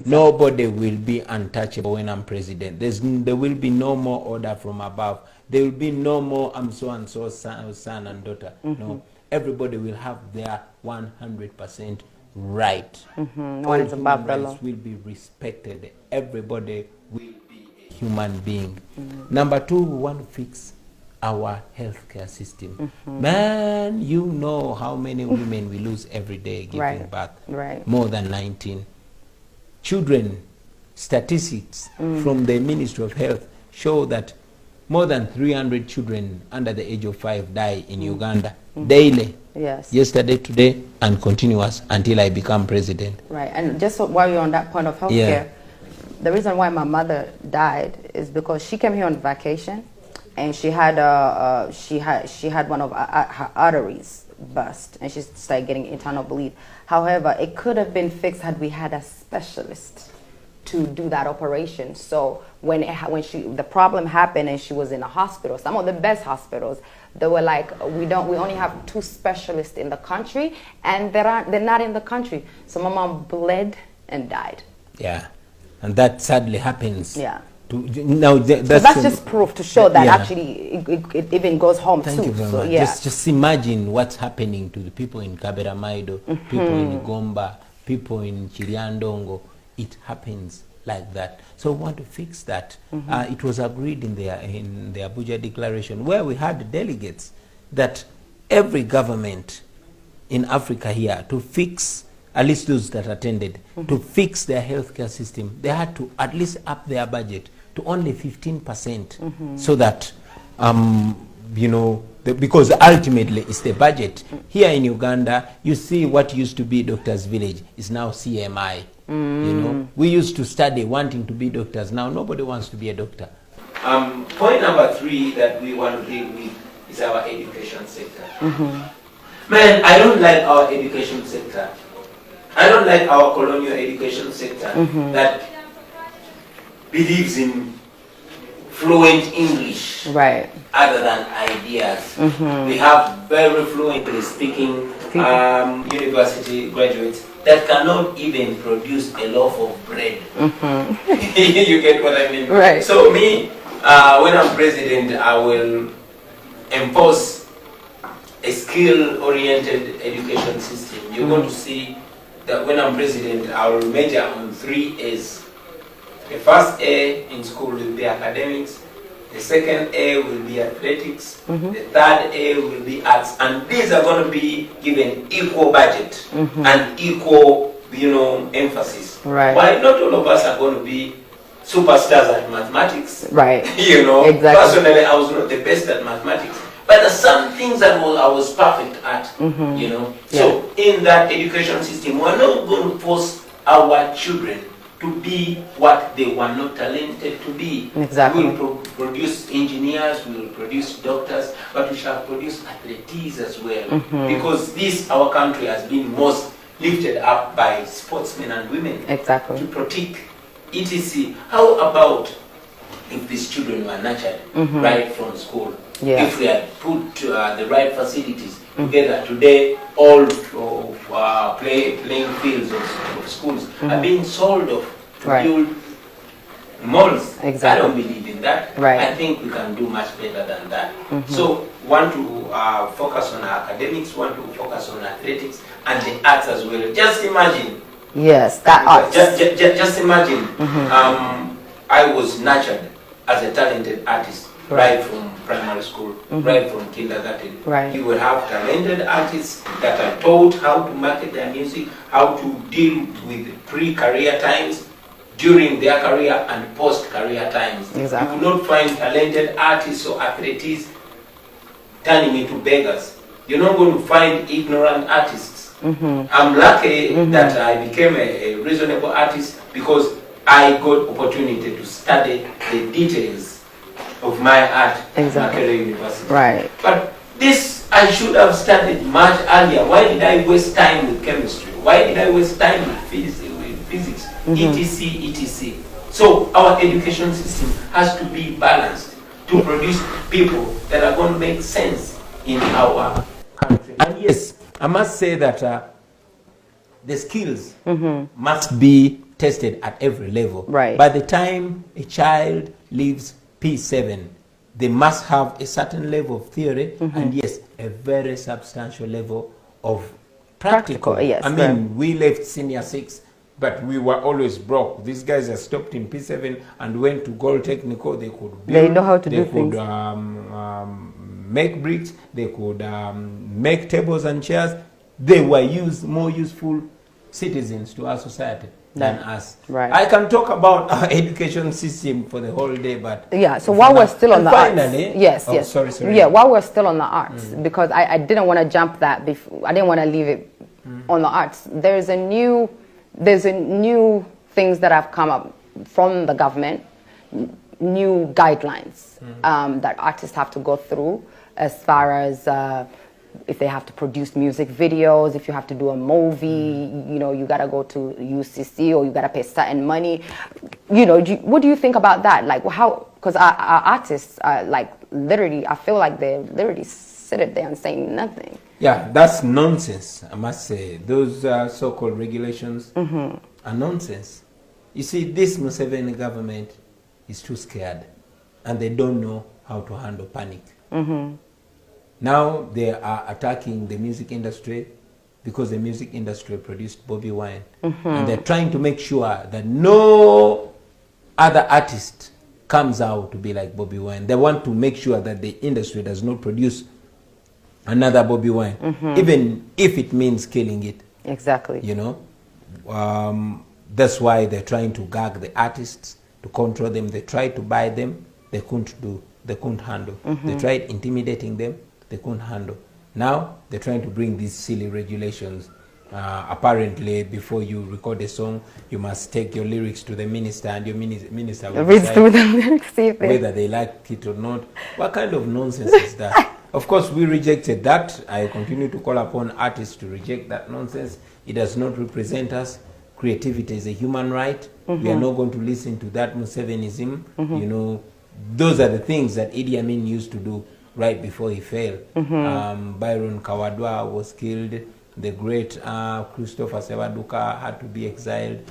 Nobody will be untouchable when I'm president. There will be no more order from above. There will be no more I'm so and so son and daughter. No, everybody will have their 100% right. All human rights will be respected. Everybody will be a human being. Number two, we want to fix our healthcare system. Man, you know how many women we lose every day giving birth. More than 19. Children, statistics from the Ministry of Health show that more than 300 children under the age of 5 die in Uganda daily. Yesterday, today, and continuous until I become president. And just while you're on that point of healthcare, the reason why my mother died is because she came here on vacation, and she had one of her arteries burst, and she started getting internal bleed. However, it could have been fixed had we had a specialist to do that operation. So when the problem happened and she was in a hospital, some of the best hospitals, they were like, we only have 2 specialists in the country, and they're not in the country. So my mom bled and died. And that sadly happens. Now that's just proof to show that actually it even goes home too. Thank you very much. Just imagine what's happening to the people in Kabera Maido, people in Gomba, people in Chiliandongo. It happens like that. So we want to fix that. It was agreed in the Abuja Declaration, where we had delegates, that every government in Africa here, to fix, at least those that attended, to fix their healthcare system, they had to at least up their budget to only 15%, so that, you know, because ultimately it's the budget. Here in Uganda, you see what used to be Doctor's Village is now CMI. You know, we used to study wanting to be doctors. Now nobody wants to be a doctor. Point number 3 that we want to deal with is our education sector. Man, I don't like our education sector. I don't like our colonial education sector that believes in fluent English other than ideas. We have very fluently speaking university graduates that cannot even produce a loaf of bread. You get what I mean? So me, when I'm president, I will enforce a skill-oriented education system. You're going to see that when I'm president, I will major on 3 A's. The first A in school will be academics, the second A will be athletics, the third A will be arts, and these are going to be given equal budget and equal, you know, emphasis. Why not all of us are going to be superstars at mathematics? You know, personally, I was not the best at mathematics, but there's some things that I was perfect at. You know, so in that education system, we're not going to force our children to be what they were not talented to be. We will produce engineers, we will produce doctors, but we shall produce athletes as well. Because this, our country, has been most lifted up by sportsmen and women to protect etc. How about if these children were nurtured right from school? If we had put the right facilities together today, all of playing fields of schools are being sold off to build malls. I don't believe in that. I think we can do much better than that. So want to focus on academics, want to focus on athletics and the arts as well. Just imagine. That art. Just imagine. I was nurtured as a talented artist right from primary school, right from kindergarten. You will have talented artists that are taught how to market their music, how to deal with pre-career times, during their career and post-career times. You will not find talented artists or athletes turning into beggars. You're not going to find ignorant artists. I'm lucky that I became a reasonable artist because I got opportunity to study the details of my art at Makerere University. But this I should have studied much earlier. Why did I waste time with chemistry? Why did I waste time with physics? etc. So our education system has to be balanced to produce people that are going to make sense in our country. And yes, I must say that the skills must be tested at every level. Right. By the time a child leaves P7, they must have a certain level of theory and yes, a very substantial level of practical. Yes, I mean, we left senior 6, but we were always broke. These guys are stopped in P7 and went to Gold Technical. They could build, they know how to do things. things. They could make bricks. They could make tables and chairs. They were more useful citizens to our society than us. Right. I can talk about our education system for the whole day, but yeah. So while we're still on the finally, arts, yes, oh, yes, sorry. Yeah, while we're still on the arts, because I didn't want to jump that before. I didn't want to leave it on the arts. There's a new things that have come up from the government, new guidelines that artists have to go through as far as if they have to produce music videos, if you have to do a movie, you know, you gotta go to UCC or you gotta pay certain money. You know, what do you think about that? Like, how? Because our artists are like literally, I feel like they're literally sitting there and saying nothing. Yeah, that's nonsense. I must say those so-called regulations are nonsense. You see, this Museveni government is too scared, and they don't know how to handle panic. Now they are attacking the music industry because the music industry produced Bobi Wine. And they're trying to make sure that no other artist comes out to be like Bobi Wine. They want to make sure that the industry does not produce another Bobi Wine, even if it means killing it. Exactly. You know, that's why they're trying to gag the artists, to control them. They tried to buy them, they couldn't handle. They tried intimidating them, they couldn't handle. Now they're trying to bring these silly regulations. Apparently, before you record a song, you must take your lyrics to the minister, and your minister will decide whether they like it or not. What kind of nonsense is that? Of course, we rejected that. I continue to call upon artists to reject that nonsense. It does not represent us. Creativity is a human right. We are not going to listen to that Musevenism. You know, those are the things that Idi Amin used to do right before he fell. Byron Kawadwa was killed. The great Christopher Sewaduka had to be exiled.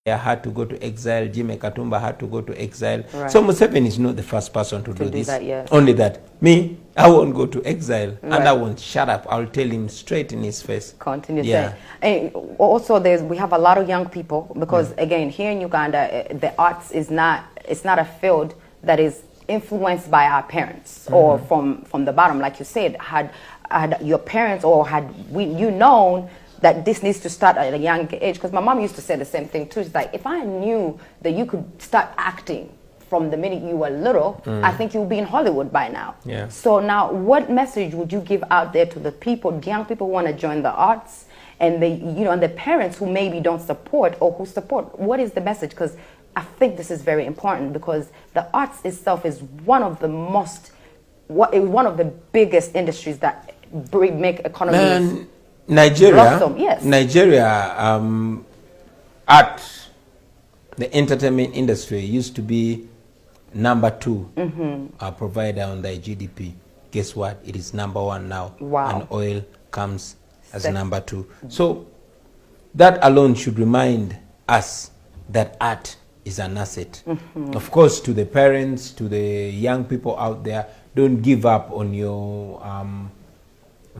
Had to go to exile. Jimmy Katumba had to go to exile. Right. So Museveni is not the first person to do this. That, yes. Only that. Me, I won't go to exile. Right. And I won't shut up. I'll tell him straight in his face. Continue saying. And also, we have a lot of young people because, again, here in Uganda, the arts is not a field that is influenced by our parents or from the bottom. Like you said, had your parents or had you known that this needs to start at a young age, because my mom used to say the same thing too. She's like, if I knew that you could start acting from the minute you were little, I think you'll be in Hollywood by now. Yeah. So now, what message would you give out there to the people, the young people who want to join the arts, and and the parents who maybe don't support or who support? What is the message? Because I think this is very important, because the arts itself is one of the biggest industries that make economies. Nigeria, yes. Nigeria, art, the entertainment industry used to be number 2 provider on the GDP. Guess what? It is number 1 now. Wow. And oil comes as number 2. So that alone should remind us that art is an asset. Of course, to the parents, to the young people out there, don't give up on your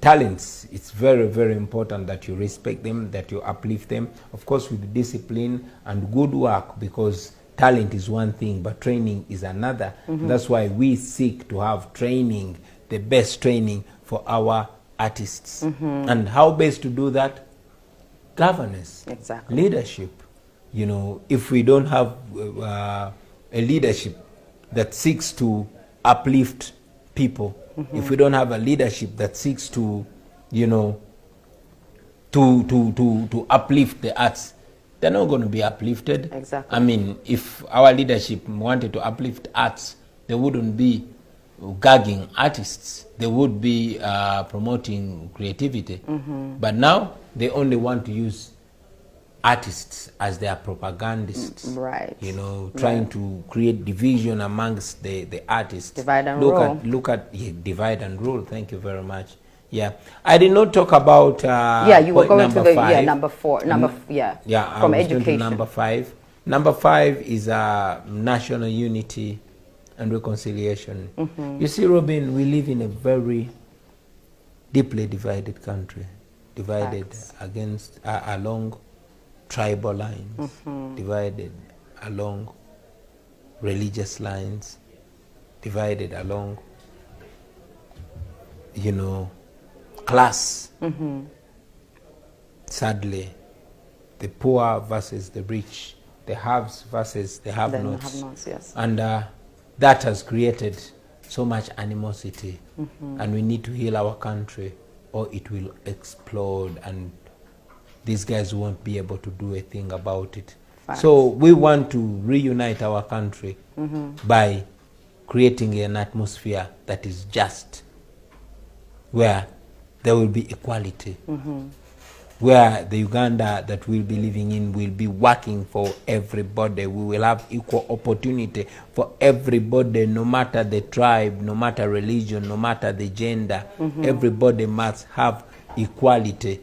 talents. It's very, very important that you respect them, that you uplift them, of course, with discipline and good work, because talent is one thing, but training is another. That's why we seek to have training, the best training for our artists. And how best to do that? Governance, leadership. You know, if we don't have a leadership that seeks to uplift people, if we don't have a leadership that seeks to, to uplift the arts, they're not going to be uplifted. Exactly. I mean, if our leadership wanted to uplift arts, they wouldn't be gagging artists. They would be promoting creativity. But now they only want to use artists as their propagandists, right? You know, trying to create division amongst the artists. Divide and rule. Look at divide and rule. Thank you very much. Yeah, I did not talk about yeah, you were going to the five. number 4, yeah, Yeah, from I was education. going to number 5. Number 5 is national unity and reconciliation. You see, Robin, we live in a very deeply divided country, divided against along tribal lines, divided along religious lines, divided along, you know, class. Sadly, the poor versus the rich, the haves versus the have-nots. Yes. And that has created so much animosity. And we need to heal our country or it will explode and these guys won't be able to do a thing about it. Facts. So we want to reunite our country by creating an atmosphere that is just, where there will be equality, where the Uganda that we'll be living in will be working for everybody. We will have equal opportunity for everybody, no matter the tribe, no matter religion, no matter the gender. Everybody must have equality.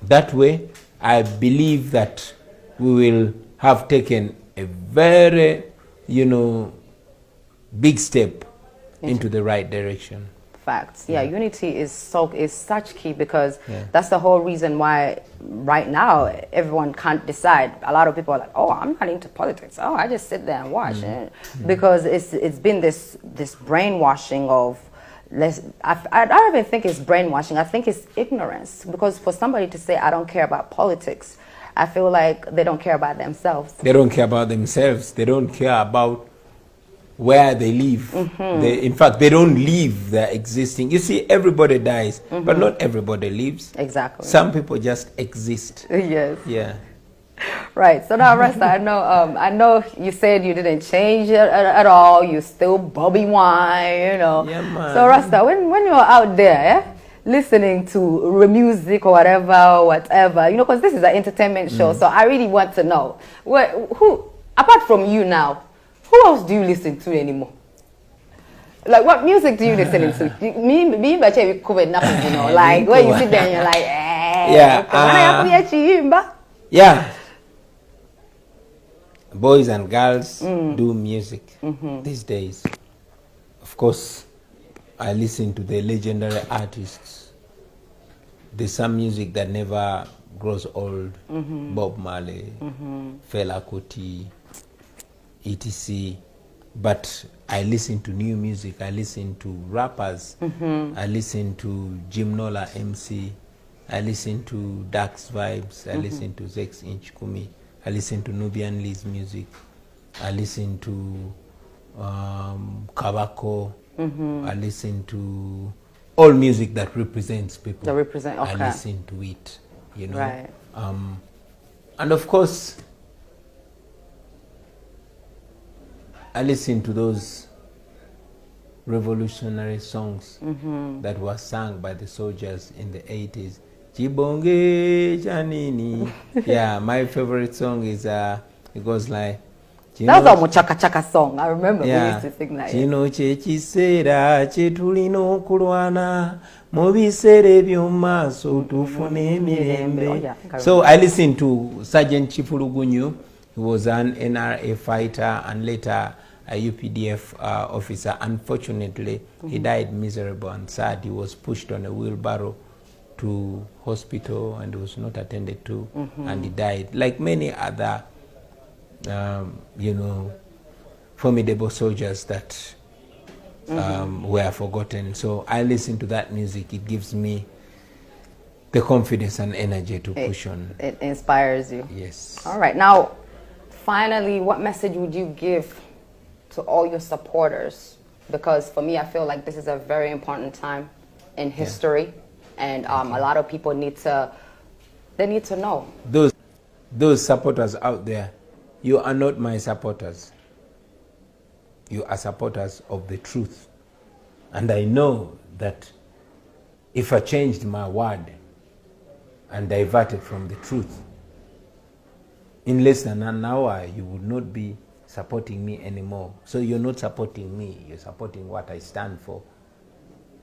That way, I believe that we will have taken a very, you know, big step into the right direction. Facts. Yeah, unity is such key, because that's the whole reason why right now everyone can't decide. A lot of people are like, oh, I'm not into politics. Oh, I just sit there and watch. Because it's been this brainwashing of, I don't even think it's brainwashing. I think it's ignorance. Because for somebody to say, I don't care about politics, I feel like they don't care about themselves. They don't care about themselves. They don't care about where they live. In fact, they don't live their existing. You see, everybody dies, but not everybody lives. Exactly. Some people just exist. Yes. Yeah. Right. So now, Rasta, I know you said you didn't change it at all. You still Bobi wine, you know. Yeah, man. So Rasta, when you're out there, listening to music or whatever, you know, because this is an entertainment show, so I really want to know, who, apart from you now, who else do you listen to anymore? Like, what music do you listen to? Me, but you covered nothing, you know. Like, when you sit there and you're like, yeah. Boys and girls do music these days. Of course, I listen to the legendary artists. There's some music that never grows old. Bob Marley, Fela Kuti, etc. But I listen to new music. I listen to rappers. I listen to Jim Nola MC. I listen to Dax Vibes. I listen to Zex Inch Kumi. I listen to Nubian Lee's music. I listen to Kabako. I listen to all music that represents people. I listen to it, you know. Right. And of course, I listen to those revolutionary songs that were sung by the soldiers in the 80s. Chibonge Janini. Yeah, my favorite song is, it goes like, that was a Chaka Chaka song. I remember we used to sing that. Chino chechisera chetulino kulwana mubisere by'omaso tufune mirembe. So I listened to Sergeant Chifulugunyu. He was an NRA fighter and later a UPDF officer. Unfortunately, he died miserable and sad. He was pushed on a wheelbarrow to hospital and was not attended to, and he died. Like many other, you know, formidable soldiers that were forgotten. So I listen to that music. It gives me the confidence and energy to push on. It inspires you. Yes. All right. Now, finally, what message would you give to all your supporters? Because for me, I feel like this is a very important time in history, and a lot of people need to know. Those supporters out there, you are not my supporters. You are supporters of the truth. And I know that if I changed my word and diverted from the truth, in less than an hour, you would not be supporting me anymore. So you're not supporting me, you're supporting what I stand for.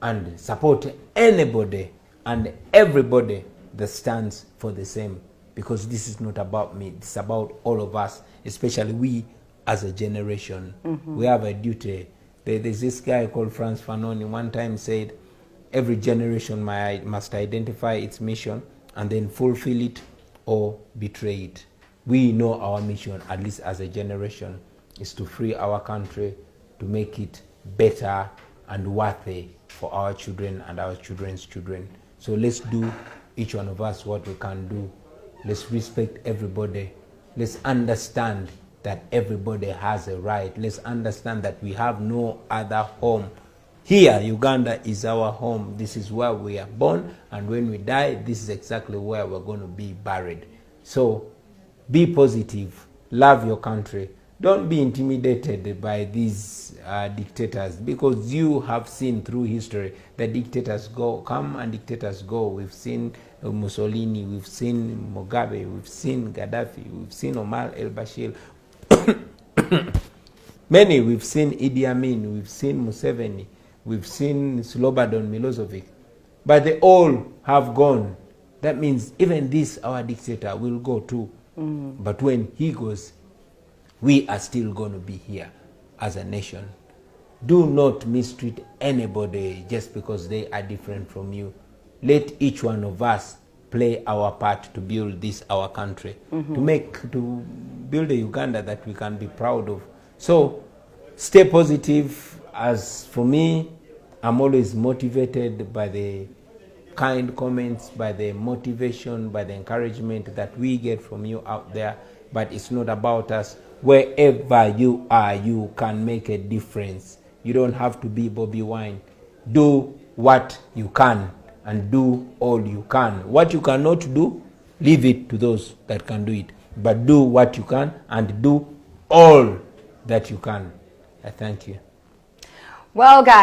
and support anybody and everybody that stands for the same, because this is not about me, it's about all of us, especially we as a generation. We have a duty. There's this guy called Franz Fanon one time said, every generation must identify its mission and then fulfill it or betray it. We know our mission, at least as a generation, is to free our country, to make it better and worthy for our children and our children's children. So let's do, each one of us, what we can do. Let's respect everybody. Let's understand that everybody has a right. Let's understand that we have no other home. Here, Uganda is our home. This is where we are born, and when we die, this is exactly where we're going to be buried. So be positive, love your country. Don't be intimidated by these dictators, because you have seen through history that dictators come and dictators go. We've seen Mussolini, we've seen Mugabe, we've seen Gaddafi, we've seen Omar el-Bashir. Many, we've seen Idi Amin, we've seen Museveni, we've seen Slobodan Milosevic. But they all have gone. That means even this, our dictator, will go too. But when he goes, we are still going to be here as a nation. Do not mistreat anybody just because they are different from you. Let each one of us play our part to build this, our country, to build a Uganda that we can be proud of. So stay positive. As for me, I'm always motivated by the kind comments, by the motivation, by the encouragement that we get from you out there. But it's not about us. Wherever you are, you can make a difference. You don't have to be Bobi Wine. Do what you can and do all you can. What you cannot do, leave it to those that can do it. But do what you can and do all that you can. I thank you. Well, guys.